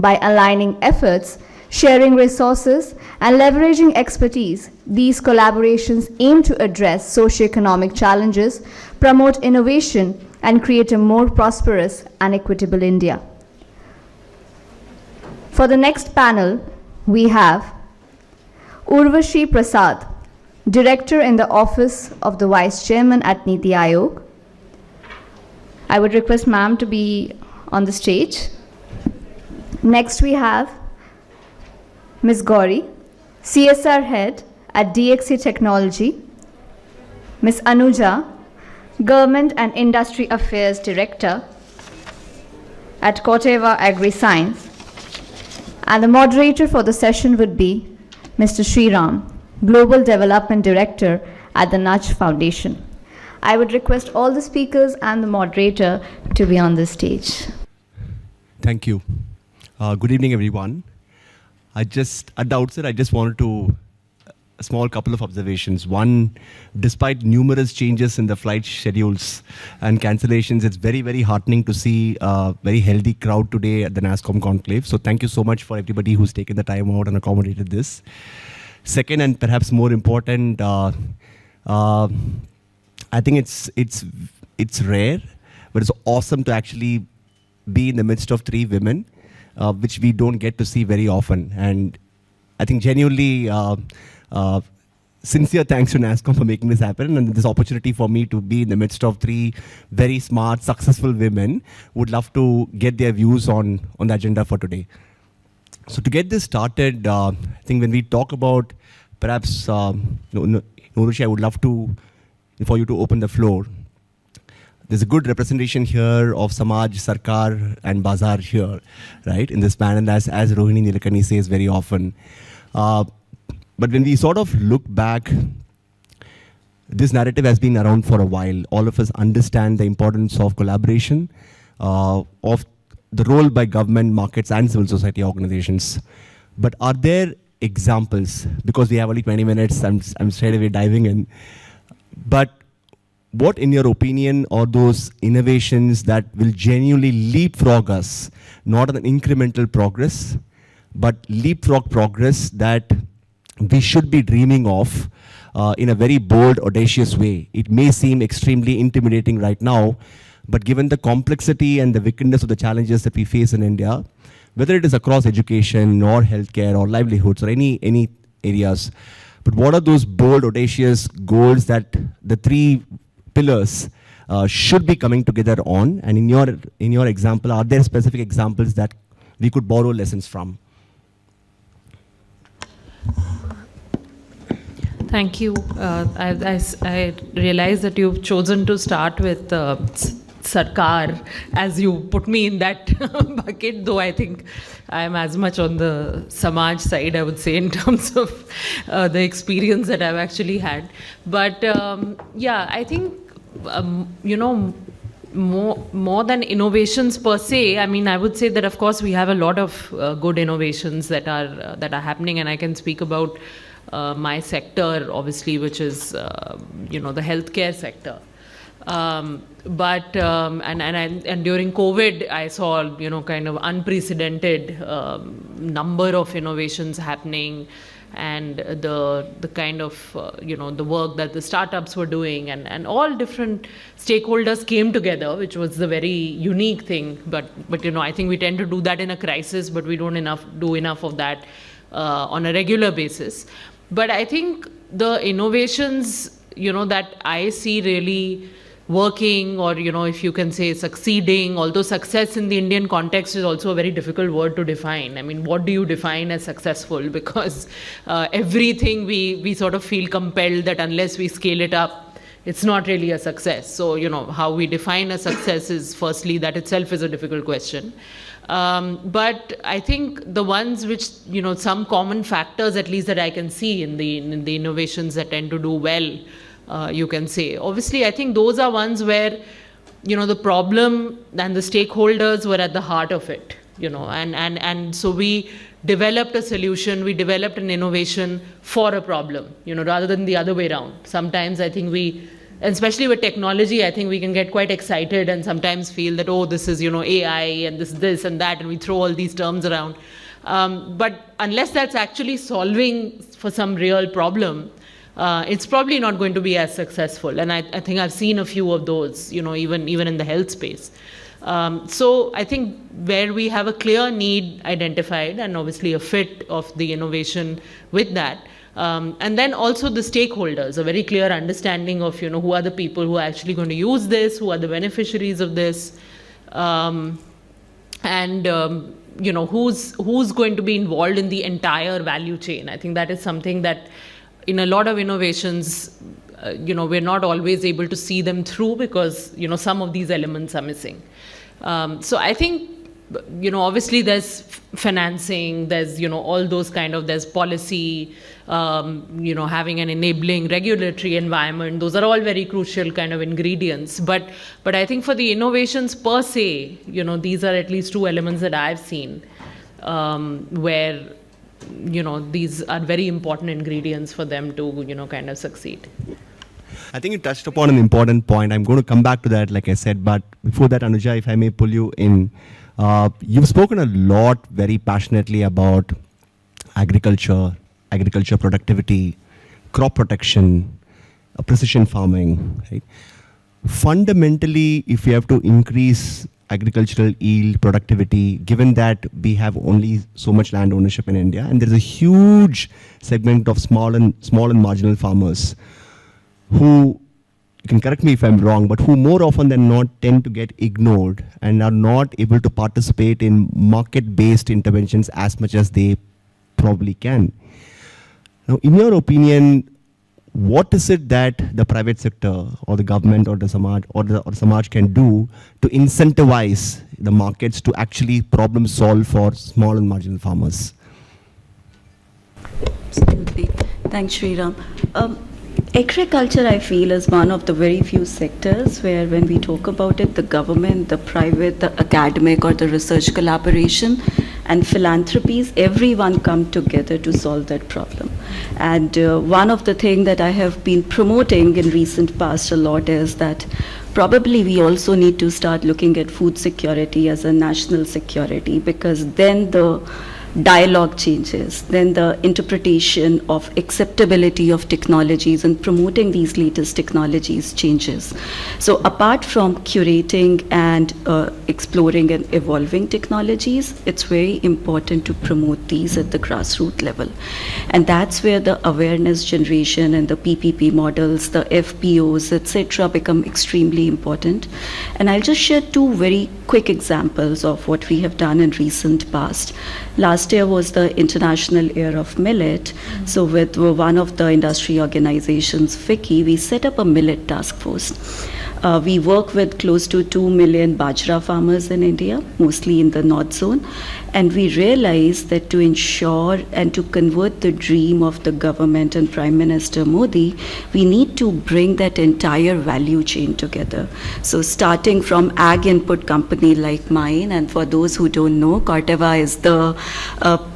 By aligning efforts, sharing resources, and leveraging expertise, these collaborations aim to address socioeconomic challenges, promote innovation, and create a more prosperous and equitable India. For the next panel, we have Urvashi Prasad, Director in the Office of the Vice Chairman at NITI Aayog. I would request ma'am to be on the stage. Next we have Ms. Gauri, CSR Head at DXC Technology. Ms. Anuja, Government and Industry Affairs Director at Corteva Agriscience. And the moderator for the session would be Mr. Sriram, Global Development Director at the Nudge Foundation. I would request all the speakers and the moderator to be on the stage. Thank you. Good evening, everyone. At the outset, I just wanted to a small couple of observations. One, despite numerous changes in the flight schedules and cancellations, it's very, very heartening to see a very healthy crowd today at the NASSCOM conclave. So thank you so much for everybody who's taken the time out and accommodated this. Second, and perhaps more important, I think it's rare, but it's awesome to actually be in the midst of three women, which we don't get to see very often. And I think genuinely, sincere thanks to NASSCOM for making this happen, and this opportunity for me to be in the midst of three very smart, successful women. Would love to get their views on the agenda for today. So to get this started, I think when we talk about perhaps, Urvashi, I would love for you to open the floor. There's a good representation here of Samaj, Sarkar, and Bazaar here, right, in this panel, as Rohini Nilekani says very often. But when we sort of look back, this narrative has been around for a while. All of us understand the importance of collaboration, of the role by government, markets, and civil society organizations. But are there examples? Because we have only 20 minutes, I'm straight away diving in. But what, in your opinion, are those innovations that will genuinely leapfrog us, not an incremental progress, but leapfrog progress that we should be dreaming of in a very bold, audacious way? It may seem extremely intimidating right now, but given the complexity and the wickedness of the challenges that we face in India, whether it is across education or healthcare or livelihoods or any areas, but what are those bold, audacious goals that the three pillars should be coming together on? And in your example, are there specific examples that we could borrow lessons from? Thank you. I realize that you've chosen to start with Sarkar, as you put me in that bucket, though I think I'm as much on the Samaj side, I would say, in terms of the experience that I've actually had. But yeah, I think, more than innovations per se, I mean, I would say that, of course, we have a lot of good innovations that are happening, and I can speak about my sector, obviously, which is, the healthcare sector. But during COVID, I saw, kind of unprecedented number of innovations happening, and the kind of, the work that the startups were doing, and all different stakeholders came together, which was the very unique thing. But I think we tend to do that in a crisis, but we don't do enough of that on a regular basis. But I think the innovations, that I see really working, or, if you can say succeeding, although success in the Indian context is also a very difficult word to define. I mean, what do you define as successful? Because everything we sort of feel compelled that unless we scale it up, it's not really a success. So, how we define a success is, firstly, that itself is a difficult question. But I think the ones which, some common factors, at least that I can see in the innovations that tend to do well, you can say. Obviously, I think those are ones where, the problem and the stakeholders were at the heart of it, and so we developed a solution, we developed an innovation for a problem, rather than the other way around. Sometimes I think we especially with technology, I think we can get quite excited and sometimes feel that, oh, this is, AI and this and that, and we throw all these terms around. But unless that's actually solving for some real problem, it's probably not going to be as successful. And I think I've seen a few of those, even in the health space. So I think where we have a clear need identified and obviously a fit of the innovation with that, and then also the stakeholders, a very clear understanding of, who are the people who are actually going to use this, who are the beneficiaries of this, and who's going to be involved in the entire value chain. I think that is something that in a lot of innovations, we're not always able to see them through because, some of these elements are missing. So I think, obviously there's financing, there's, all those there's policy, having an enabling regulatory environment. Those are all very crucial ingredients. But I think for the innovations per se, these are at least two elements that I've seen where, these are very important ingredients for them to, succeed. I think you touched upon an important point. I'm going to come back to that, like I said. But before that, Anuja, if I may pull you in, you've spoken a lot very passionately about agriculture productivity, crop protection, precision farming. Right? Fundamentally, if we have to increase agricultural yield, productivity, given that we have only so much land ownership in India, and there's a huge segment of small and marginal farmers who, you can correct me if I'm wrong, but who more often than not tend to get ignored and are not able to participate in market-based interventions as much as they probably can. Now, in your opinion, what is it that the private sector or the government or the Samaj can do to incentivize the markets to actually problem solve for small and marginal farmers? Absolutely. Thanks, Sriram. Agriculture, I feel, is one of the very few sectors where when we talk about it, the government, the private, the academic or the research collaboration and philanthropies, everyone come together to solve that problem. And one of the things that I have been promoting in recent past a lot is that probably we also need to start looking at food security as a national security, because then the dialogue changes, then the interpretation of acceptability of technologies and promoting these latest technologies changes. So apart from curating and exploring and evolving technologies, it's very important to promote these at the grassroots level. And that's where the awareness generation and the PPP models, the FPOs, etc. become extremely important. And I'll just share two very quick examples of what we have done in recent past. Last year was the International Year of Millet. So with one of the industry organizations, FICCI, we set up a millet task force. We work with close to 2 million bajra farmers in India, mostly in the north zone. And we realized that to ensure and to convert the dream of the government and Prime Minister Modi, we need to bring that entire value chain together. So starting from ag input company like mine, and for those who don't know, Corteva is the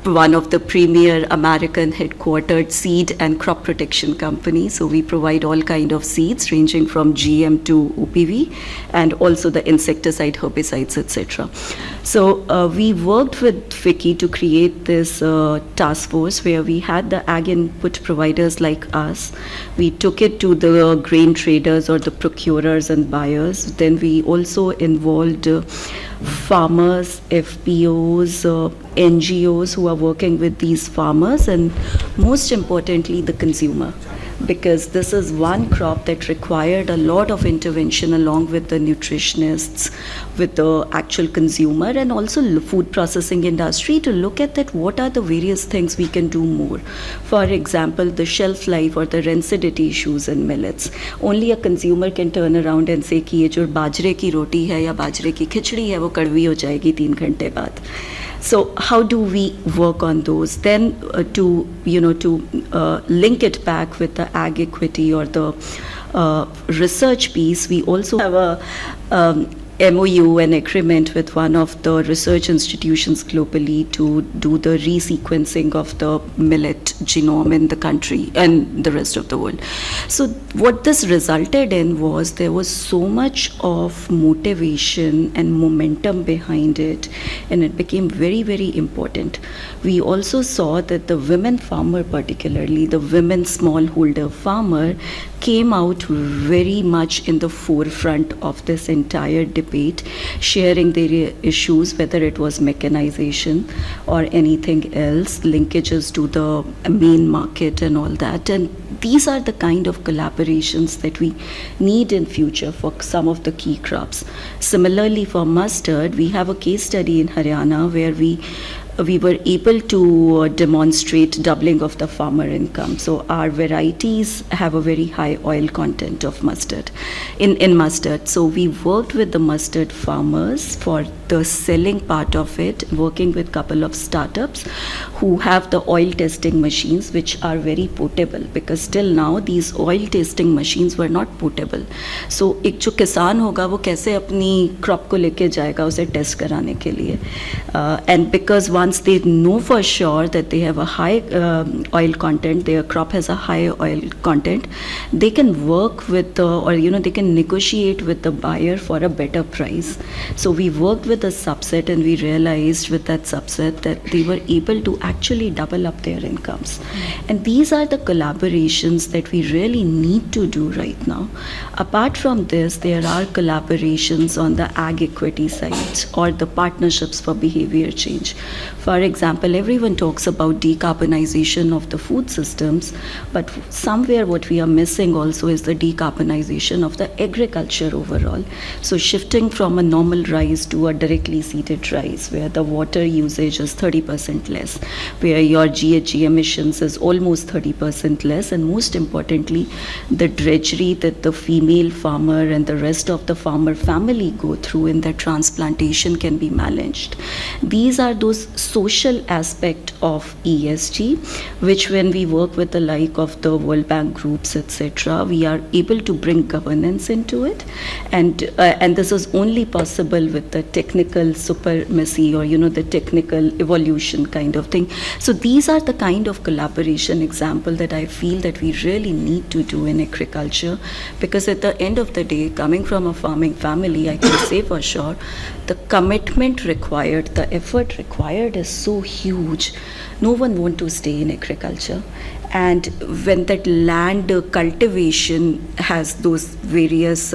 one of the premier American headquartered seed and crop protection company. So we provide all kind of seeds ranging from GM to OPV, and also the insecticide, herbicides, etc. So we worked with FICCI to create this task force where we had the ag input providers like us. We took it to the grain traders or the procurers and buyers. Then we also involved farmers, FPOs, NGOs who are working with these farmers, and most importantly, the consumer. Because this is one crop that required a lot of intervention along with the nutritionists, with the actual consumer, and also food processing industry to look at that what are the various things we can do more. For example, the shelf life or the rancidity issues in millets. Only a consumer can turn around and say कि ये जो बाजरे की रोटी है या बाजरे की खिचड़ी है वो कड़वी हो जाएगी 3 घंटे बाद. So how do we work on those? Then to link it back with the ag equity or the research piece, we also have a MOU, an agreement with one of the research institutions globally to do the resequencing of the millet genome in the country and the rest of the world. So what this resulted in was there was so much of motivation and momentum behind it, and it became very, very important. We also saw that the women farmer, particularly the women smallholder farmer, came out very much in the forefront of this entire debate, sharing their issues, whether it was mechanization or anything else, linkages to the main market and all that. And these are the kind of collaborations that we need in future for some of the key crops. Similarly, for mustard, we have a case study in Haryana where we were able to demonstrate doubling of the farmer income. So our varieties have a very high oil content of mustard, in mustard. So we worked with the mustard farmers for the selling part of it, working with a couple of startups who have the oil testing machines, which are very portable, because till now these oil testing machines were not portable. So एक जो किसान होगा वो कैसे अपनी crop को लेके जाएगा उसे test कराने के लिए, and because once they know for sure that they have a high oil content, their crop has a high oil content, they can work with the, or they can negotiate with the buyer for a better price. So we worked with a subset, and we realized with that subset that they were able to actually double up their incomes. And these are the collaborations that we really need to do right now. Apart from this, there are collaborations on the ag equity side or the partnerships for behavior change. For example, everyone talks about decarbonization of the food systems, but somewhere what we are missing also is the decarbonization of the agriculture overall. So shifting from a normal rice to a directly seeded rice, where the water usage is 30% less, where your GHG emissions is almost 30% less, and most importantly, the drudgery that the female farmer and the rest of the farmer family go through in their transplantation can be managed. These are those social aspect of ESG, which when we work with the like of the World Bank groups, etc., we are able to bring governance into it, and this is only possible with the technical supremacy, or the technical evolution kind of thing. So these are the kind of collaboration example that I feel that we really need to do in agriculture, because at the end of the day, coming from a farming family, I can say for sure, the commitment required, the effort required is so huge. No one wants to stay in agriculture. And when that land cultivation has those various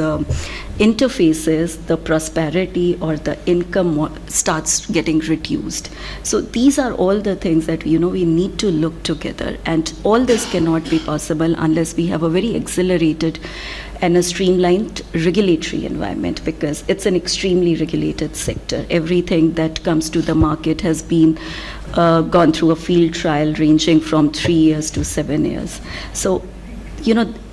interfaces, the prosperity or the income starts getting reduced. So these are all the things that we need to look together, and all this cannot be possible unless we have a very accelerated and a streamlined regulatory environment, because it's an extremely regulated sector. Everything that comes to the market has been gone through a field trial ranging from 3 years to 7 years. So,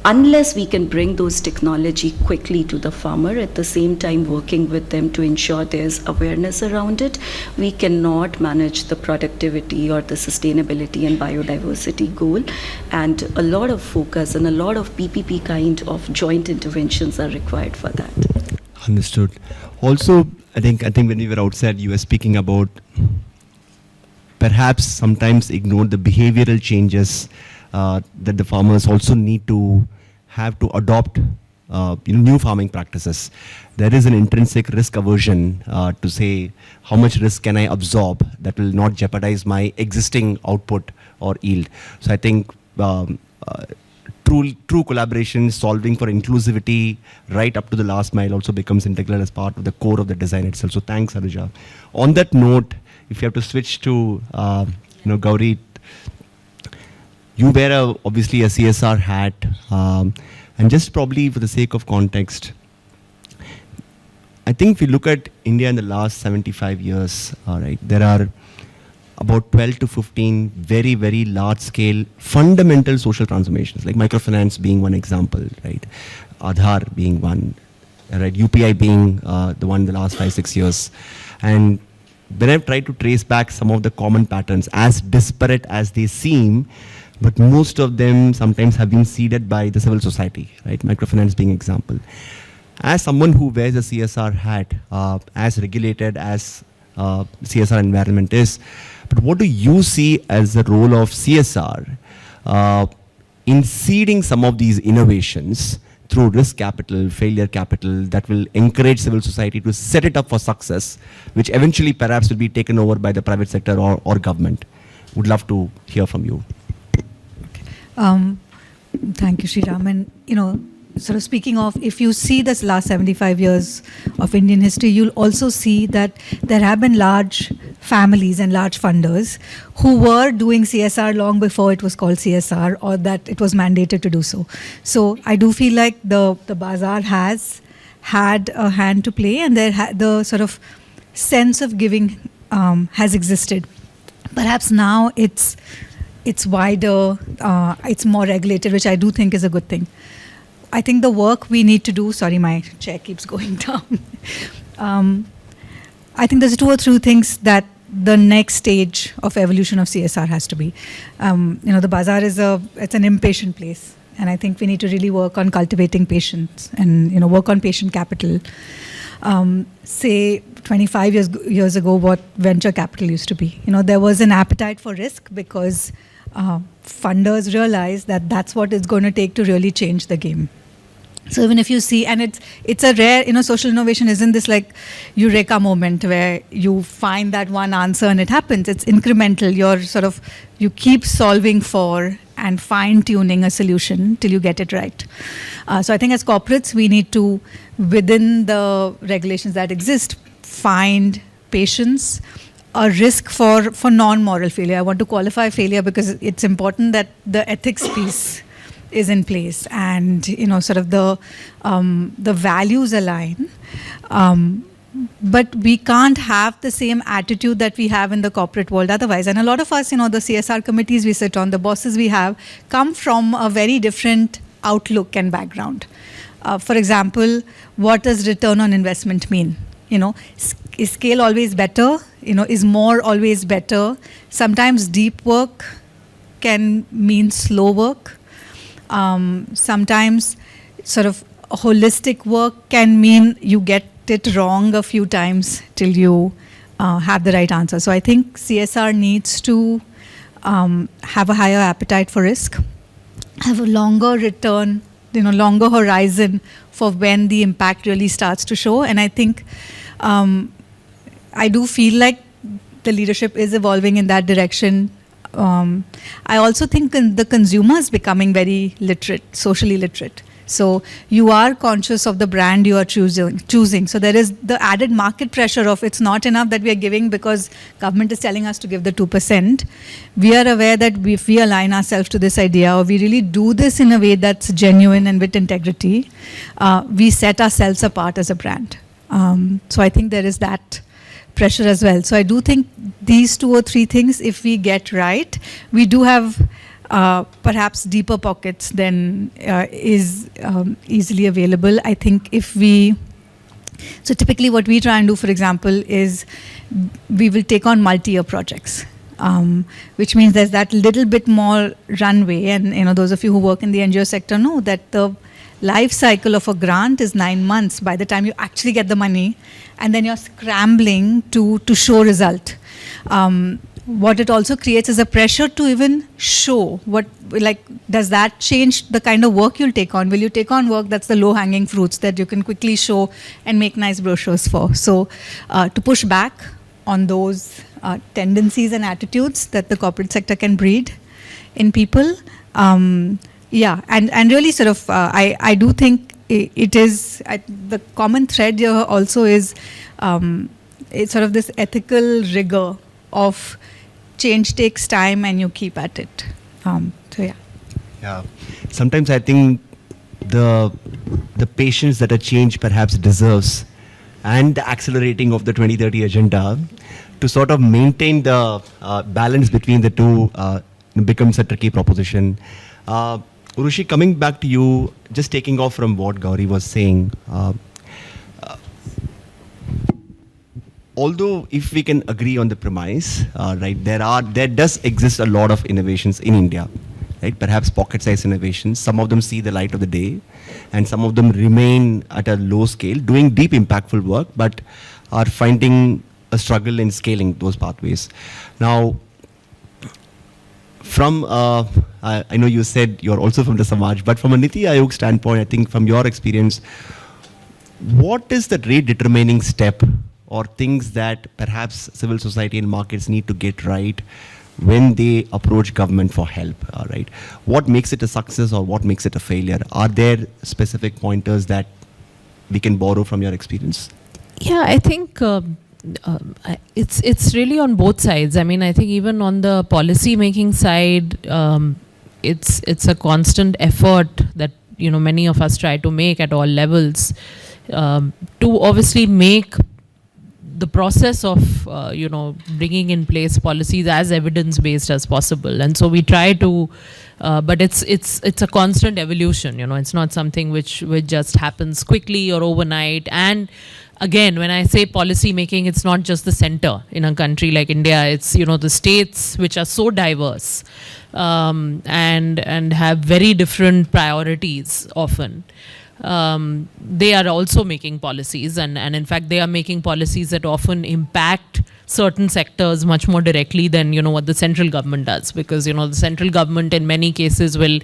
unless we can bring those technology quickly to the farmer, at the same time working with them to ensure there's awareness around it, we cannot manage the productivity or the sustainability and biodiversity goal. And a lot of focus and a lot of PPP kind of joint interventions are required for that. Understood. Also, I think when we were outside, you were speaking about perhaps sometimes ignore the behavioral changes that the farmers also need to have to adopt new farming practices. There is an intrinsic risk aversion to say how much risk can I absorb that will not jeopardize my existing output or yield. So I think true collaboration, solving for inclusivity right up to the last mile also becomes integral as part of the core of the design itself. So thanks, Anuja. On that note, if you have to switch to Gauri, you wear obviously a CSR hat, and just probably for the sake of context, I think if you look at India in the last 75 years, there are about 12 to 15 very, very large scale fundamental social transformations, like microfinance being one example, right? Aadhaar being one, right? UPI being the one in the last 5-6 years. And when I've tried to trace back some of the common patterns, as disparate as they seem, but most of them sometimes have been seeded by the civil society, right? Microfinance being example. As someone who wears a CSR hat, as regulated as CSR environment is, but what do you see as the role of CSR in seeding some of these innovations through risk capital, failure capital, that will encourage civil society to set it up for success, which eventually perhaps will be taken over by the private sector or government? Would love to hear from you. Thank you, Sriram. And, sort of speaking of, if you see this last 75 years of Indian history, you'll also see that there have been large families and large funders who were doing CSR long before it was called CSR or that it was mandated to do so. So I do feel like the bazaar has had a hand to play, and the sort of sense of giving has existed. Perhaps now it's wider, it's more regulated, which I do think is a good thing. I think the work we need to do, sorry, my chair keeps going down. I think there's 2 or 3 things that the next stage of evolution of CSR has to be. The bazaar it's an impatient place. And I think we need to really work on cultivating patience and, work on patient capital. Say 25 years ago, what venture capital used to be. There was an appetite for risk because funders realized that that's what it's going to take to really change the game. So even if you see, and it's a rare, social innovation isn't this like eureka moment where you find that one answer and it happens. It's incremental. You keep solving for and fine-tuning a solution till you get it right. So I think as corporates, we need to, within the regulations that exist, find patience, a risk for non-moral failure. I want to qualify failure because it's important that the ethics piece is in place and sort of the values align. But we can't have the same attitude that we have in the corporate world otherwise. And a lot of us, the CSR committees we sit on, the bosses we have, come from a very different outlook and background. For example, what does return on investment mean? Is scale always better? Is more always better? Sometimes deep work can mean slow work. Sometimes sort of holistic work can mean you get it wrong a few times till you have the right answer. So I think CSR needs to have a higher appetite for risk, have a longer return, longer horizon for when the impact really starts to show. And I think I do feel like the leadership is evolving in that direction. I also think the consumer is becoming very literate, socially literate. So you are conscious of the brand you are choosing. So there is the added market pressure of it's not enough that we are giving because government is telling us to give the 2%. We are aware that if we align ourselves to this idea or we really do this in a way that's genuine and with integrity, we set ourselves apart as a brand. So I think there is that pressure as well. So I do think these 2 or 3 things, if we get right, we do have perhaps deeper pockets than is easily available. I think so typically what we try and do, for example, is we will take on multi-year projects, which means there's that little bit more runway. And those of you who work in the NGO sector know that the life cycle of a grant is 9 months by the time you actually get the money, and then you're scrambling to show result. What it also creates is a pressure to even show does that change the kind of work you'll take on? Will you take on work that's the low-hanging fruits that you can quickly show and make nice brochures for? So to push back on those tendencies and attitudes that the corporate sector can breed in people, and really sort of, I do think it is, the common thread here also is it's sort of this ethical rigor of change takes time and you keep at it. Yeah. Sometimes I think the patience that a change perhaps deserves and the accelerating of the 2030 agenda to sort of maintain the balance between the two becomes a tricky proposition. Urvashi, coming back to you, just taking off from what Gauri was saying, although if we can agree on the premise, right, there does exist a lot of innovations in India, right? Perhaps pocket-sized innovations. Some of them see the light of the day, and some of them remain at a low scale, doing deep, impactful work, but are finding a struggle in scaling those pathways. Now, from, I know you said you're also from the Samaj, but from a NITI Aayog standpoint, I think from your experience, what is the rate determining step or things that perhaps civil society and markets need to get right when they approach government for help, right? What makes it a success or what makes it a failure? Are there specific pointers that we can borrow from your experience? Yeah, I think it's really on both sides. I mean, I think even on the policy making side, it's a constant effort that many of us try to make at all levels to obviously make the process of bringing in place policies as evidence based as possible. And so we try to, but it's a constant evolution. It's not something which just happens quickly or overnight. And again, when I say policy making, it's not just the center in a country like India. It's the states which are so diverse and have very different priorities often. They are also making policies, and in fact they are making policies that often impact certain sectors much more directly than what the central government does, because the central government in many cases will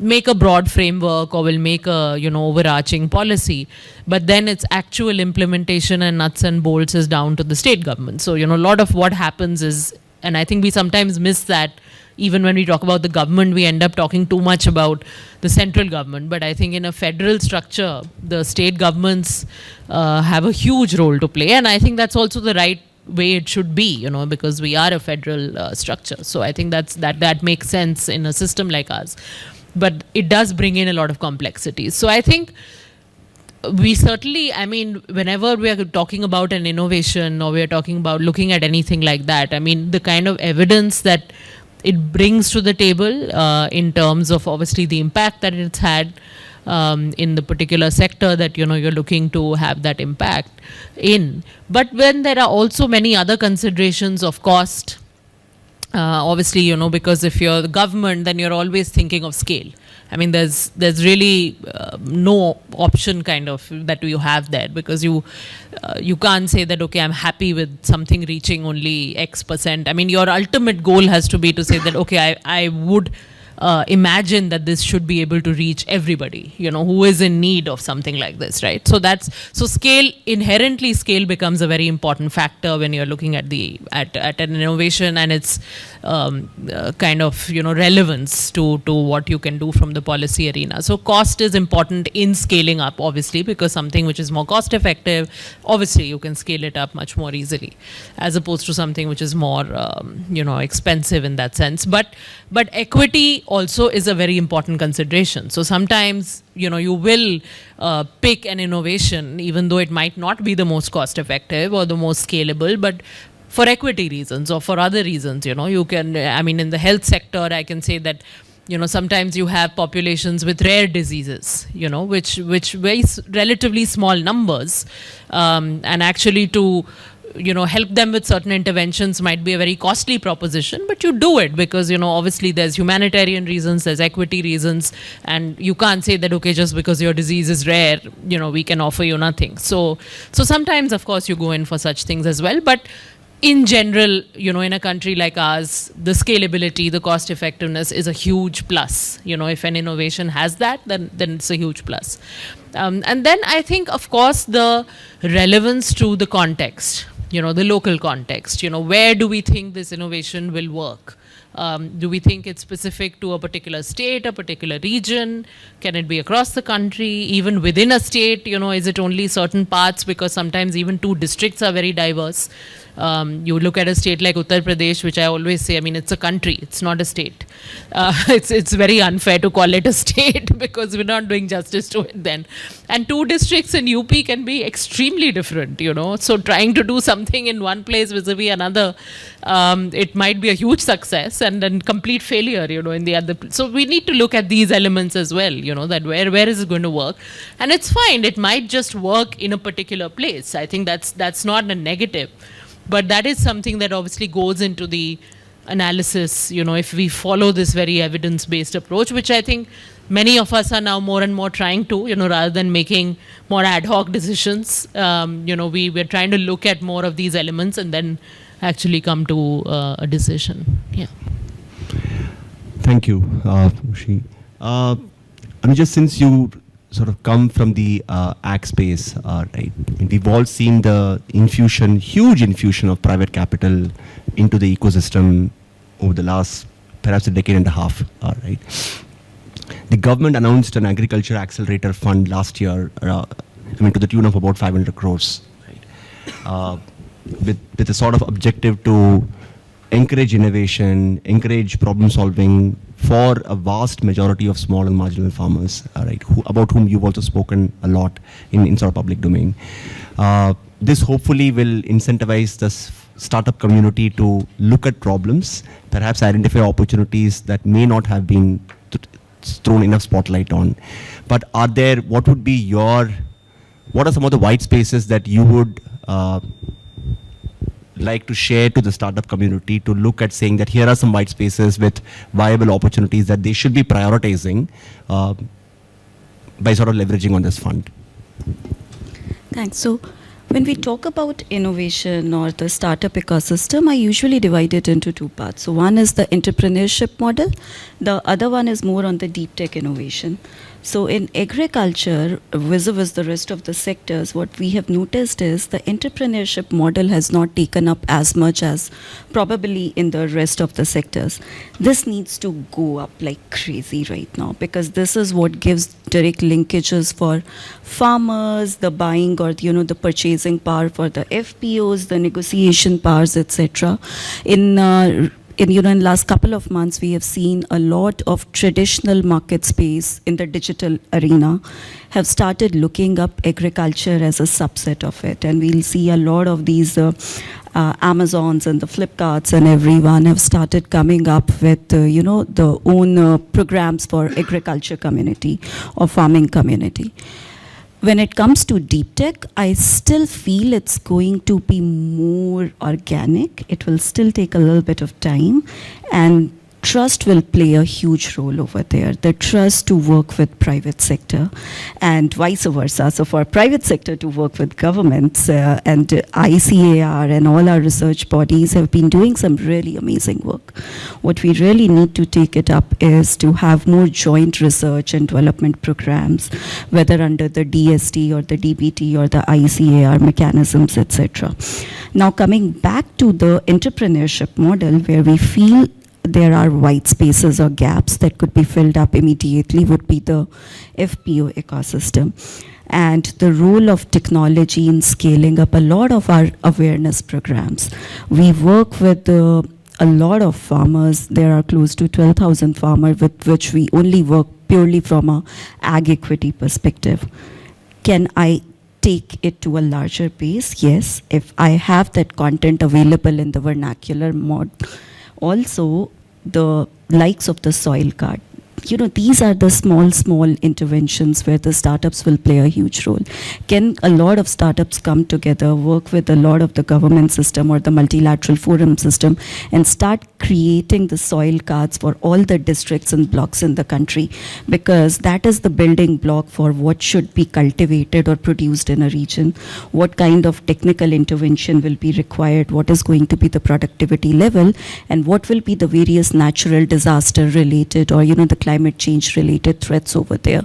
make a broad framework or will make a overarching policy, but then its actual implementation and nuts and bolts is down to the state government. So a lot of what happens is, and I think we sometimes miss that, even when we talk about the government, we end up talking too much about the central government. But I think in a federal structure, the state governments have a huge role to play. And I think that's also the right way it should be, because we are a federal structure. So I think that makes sense in a system like ours. But it does bring in a lot of complexities. So I think we certainly, I mean, whenever we are talking about an innovation or we are talking about looking at anything like that, I mean, the kind of evidence that it brings to the table in terms of obviously the impact that it's had in the particular sector that you're looking to have that impact in. But when there are also many other considerations of cost, obviously, because if you're the government, then you're always thinking of scale. I mean, there's really no option kind of that you have there, because you can't say that, okay, I'm happy with something reaching only X%. I mean, your ultimate goal has to be to say that, okay, I would imagine that this should be able to reach everybody, who is in need of something like this, right? So scale, inherently scale becomes a very important factor when you're looking at at an innovation and its kind of, relevance to what you can do from the policy arena. So cost is important in scaling up, obviously, because something which is more cost effective, obviously you can scale it up much more easily, as opposed to something which is more, expensive in that sense. But equity also is a very important consideration. So sometimes, you will pick an innovation, even though it might not be the most cost effective or the most scalable, but for equity reasons or for other reasons, you can, I mean, in the health sector, I can say that, sometimes you have populations with rare diseases, which very relatively small numbers, and actually to help them with certain interventions might be a very costly proposition, but you do it because, obviously there's humanitarian reasons, there's equity reasons, and you can't say that, okay, just because your disease is rare, we can offer you nothing. So sometimes, of course, you go in for such things as well, but in general, in a country like ours, the scalability, the cost effectiveness is a huge plus. If an innovation has that, then it's a huge plus. And then I think, of course, the relevance to the context, the local context, where do we think this innovation will work? Do we think it's specific to a particular state, a particular region? Can it be across the country? Even within a state, is it only certain parts? Because sometimes even two districts are very diverse. You look at a state like Uttar Pradesh, which I always say, I mean, it's a country, it's not a state. It's very unfair to call it a state because we're not doing justice to it then. And two districts in UP can be extremely different, So trying to do something in one place vis-a-vis another, it might be a huge success and then complete failure, in the other. So we need to look at these elements as well, that where is it going to work? And it's fine, it might just work in a particular place. I think that's not a negative. But that is something that obviously goes into the analysis, if we follow this very evidence-based approach, which I think many of us are now more and more trying to, rather than making more ad hoc decisions, we're trying to look at more of these elements and then actually come to a decision. Yeah. Thank you, Urvashi. Anuja, since you sort of come from the ag space, right? We've all seen the huge infusion of private capital into the ecosystem over the last perhaps a decade and a half, right? The government announced an agriculture accelerator fund last year, to the tune of about 500 crores, right? With a sort of objective to encourage innovation, encourage problem solving for a vast majority of small and marginal farmers, right, about whom you've also spoken a lot in sort of public domain. This hopefully will incentivize the startup community to look at problems, perhaps identify opportunities that may not have been thrown enough spotlight on. But what are some of the white spaces that you would like to share to the startup community to look at, saying that here are some white spaces with viable opportunities that they should be prioritizing by sort of leveraging on this fund? Thanks. So when we talk about innovation or the startup ecosystem, I usually divide it into two parts. So one is the entrepreneurship model. The other one is more on the deep tech innovation. So in agriculture, vis-a-vis the rest of the sectors, what we have noticed is the entrepreneurship model has not taken up as much as probably in the rest of the sectors. This needs to go up like crazy right now, because this is what gives direct linkages for farmers, the buying or the purchasing power for the FPOs, the negotiation powers, etc. In last couple of months, we have seen a lot of traditional market space in the digital arena have started looking up agriculture as a subset of it. And we'll see a lot of these Amazons and the Flipkarts and everyone have started coming up with, the own programs for agriculture community or farming community. When it comes to deep tech, I still feel it's going to be more organic. It will still take a little bit of time, and trust will play a huge role over there. The trust to work with private sector and vice versa. So for private sector to work with governments and ICAR and all our research bodies have been doing some really amazing work. What we really need to take it up is to have more joint research and development programs, whether under the DST or the DBT or the ICAR mechanisms, etc. Now coming back to the entrepreneurship model, where we feel there are white spaces or gaps that could be filled up immediately, would be the FPO ecosystem and the role of technology in scaling up a lot of our awareness programs. We work with a lot of farmers. There are close to 12,000 farmers with which we only work purely from a ag equity perspective. Can I take it to a larger base? Yes, if I have that content available in the vernacular mode. Also, the likes of the soil card. These are the small interventions where the startups will play a huge role. Can a lot of startups come together, work with a lot of the government system or the multilateral forum system and start creating the soil cards for all the districts and blocks in the country? Because that is the building block for what should be cultivated or produced in a region, what kind of technical intervention will be required, what is going to be the productivity level, and what will be the various natural disaster related or the climate change related threats over there.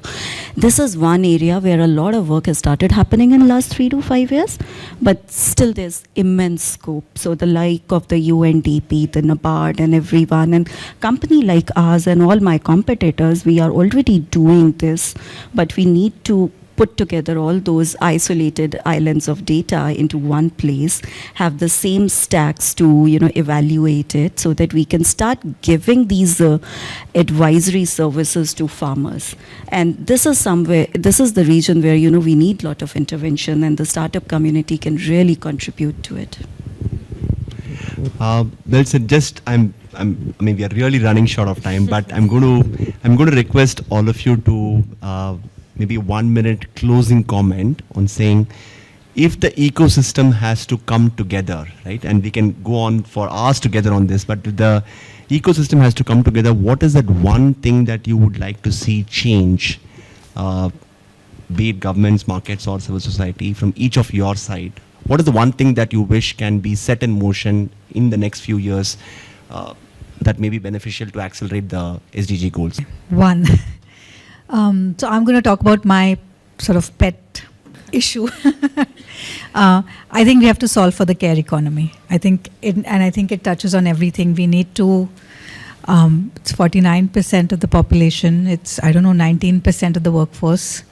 This is one area where a lot of work has started happening in the last 3 to 5 years, but still there's immense scope. So the like of the UNDP, the NABARD and everyone, and company like ours and all my competitors, we are already doing this, but we need to put together all those isolated islands of data into one place, have the same stacks to evaluate it, so that we can start giving these advisory services to farmers. And this is the region where we need a lot of intervention, and the startup community can really contribute to it. Well said. We are really running short of time, but I'm going to request all of you to maybe 1 minute closing comment on saying, if the ecosystem has to come together, right, and we can go on for hours together on this, but if the ecosystem has to come together, what is that one thing that you would like to see change, be it governments, markets, or civil society, from each of your side? What is the one thing that you wish can be set in motion in the next few years that may be beneficial to accelerate the SDG goals? One. So I'm going to talk about my sort of pet issue. I think we have to solve for the care economy. I think it touches on everything. We need to. It's 49% of the population. It's 19% of the workforce.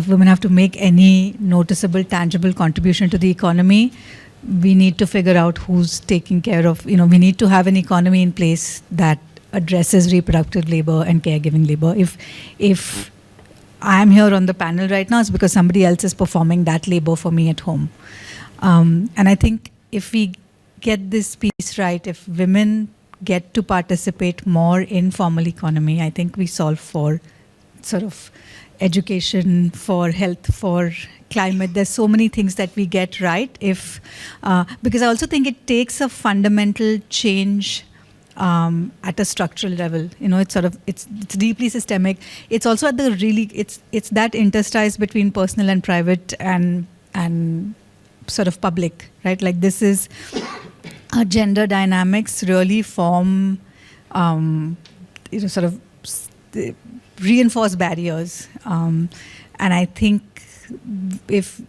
Women have to make any noticeable, tangible contribution to the economy. We need to figure out who's taking care of. We need to have an economy in place that addresses reproductive labor and caregiving labor. If I'm here on the panel right now, it's because somebody else is performing that labor for me at home. And I think if we get this piece right, if women get to participate more in formal economy, I think we solve for sort of education, for health, for climate. There's so many things that we get right because I also think it takes a fundamental change at a structural level. It's deeply systemic. It's also at the it's that interstice between personal and private and sort of public, right? Like this is gender dynamics really form sort of reinforce barriers, and I think if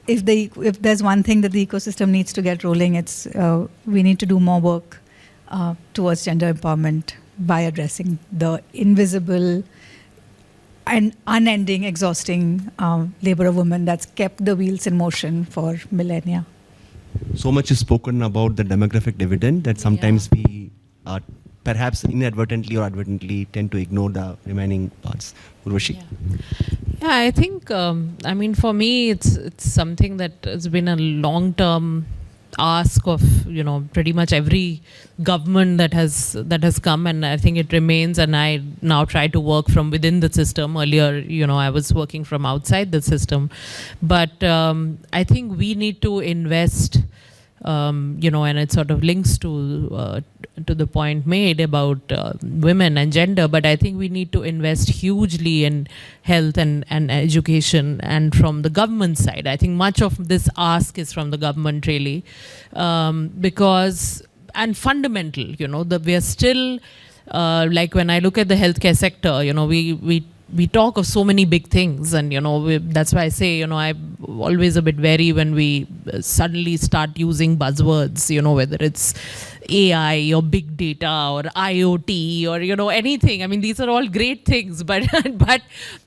there's one thing that the ecosystem needs to get rolling, it's we need to do more work towards gender empowerment by addressing the invisible and unending, exhausting labor of women that's kept the wheels in motion for millennia. So much is spoken about the demographic dividend that sometimes we perhaps inadvertently or advertently tend to ignore the remaining parts. Urvashi? Yeah, I think, for me, it's something that has been a long-term ask of, pretty much every government that has come, and I think it remains, and I now try to work from within the system. Earlier, I was working from outside the system. But I think we need to invest, and it sort of links to the point made about women and gender, but I think we need to invest hugely in health and education, and from the government side. I think much of this ask is from the government really, because, and fundamental, that we are still, like when I look at the healthcare sector, we talk of so many big things, and that's why I say I'm always a bit wary when we suddenly start using buzzwords, whether it's AI or big data or IoT or anything. I mean, these are all great things, but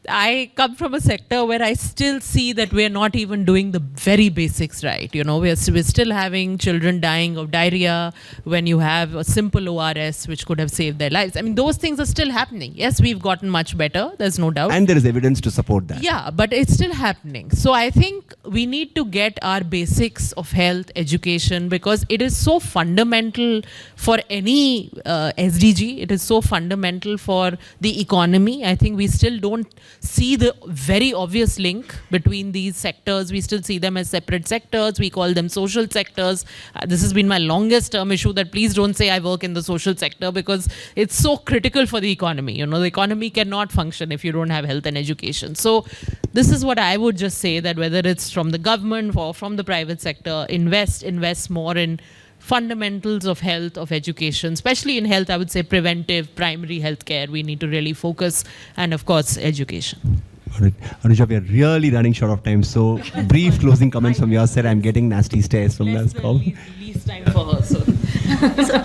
I come from a sector where I still see that we're not even doing the very basics right. We're still having children dying of diarrhea when you have a simple ORS which could have saved their lives. I mean, those things are still happening. Yes, we've gotten much better, there's no doubt. And there is evidence to support that. Yeah, but it's still happening. So I think we need to get our basics of health, education, because it is so fundamental for any SDG. It is so fundamental for the economy. I think we still don't see the very obvious link between these sectors. We still see them as separate sectors. We call them social sectors. This has been my longest term issue, that please don't say I work in the social sector, because it's so critical for the economy. The economy cannot function if you don't have health and education. So this is what I would just say, that whether it's from the government or from the private sector, invest more in fundamentals of health, of education, especially in health. I would say preventive, primary health care. We need to really focus, and of course, education. All right. Anuja, we are really running short of time. So brief closing comments from your side. I'm getting nasty stares from last call. Least time for her. So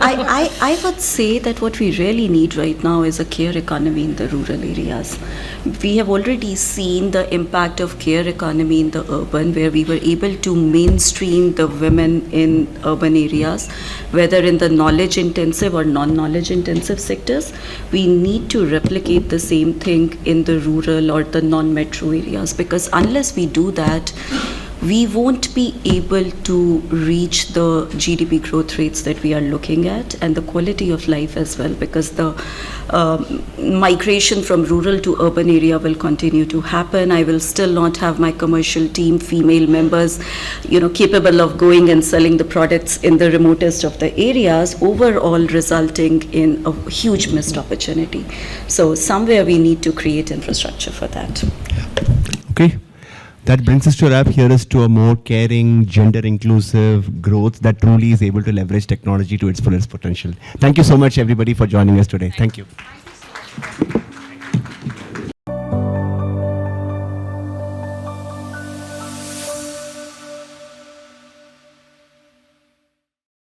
I would say that what we really need right now is a care economy in the rural areas. We have already seen the impact of care economy in the urban, where we were able to mainstream the women in urban areas, whether in the knowledge intensive or non-knowledge intensive sectors. We need to replicate the same thing in the rural or the non-metro areas, because unless we do that, we won't be able to reach the GDP growth rates that we are looking at, and the quality of life as well, because the migration from rural to urban area will continue to happen. I will still not have my commercial team, female members, capable of going and selling the products in the remotest of the areas, overall resulting in a huge missed opportunity. So somewhere we need to create infrastructure for that. Okay. That brings us to a wrap. Here is to a more caring, gender-inclusive growth that truly is able to leverage technology to its fullest potential. Thank you so much, everybody, for joining us today. Thank you.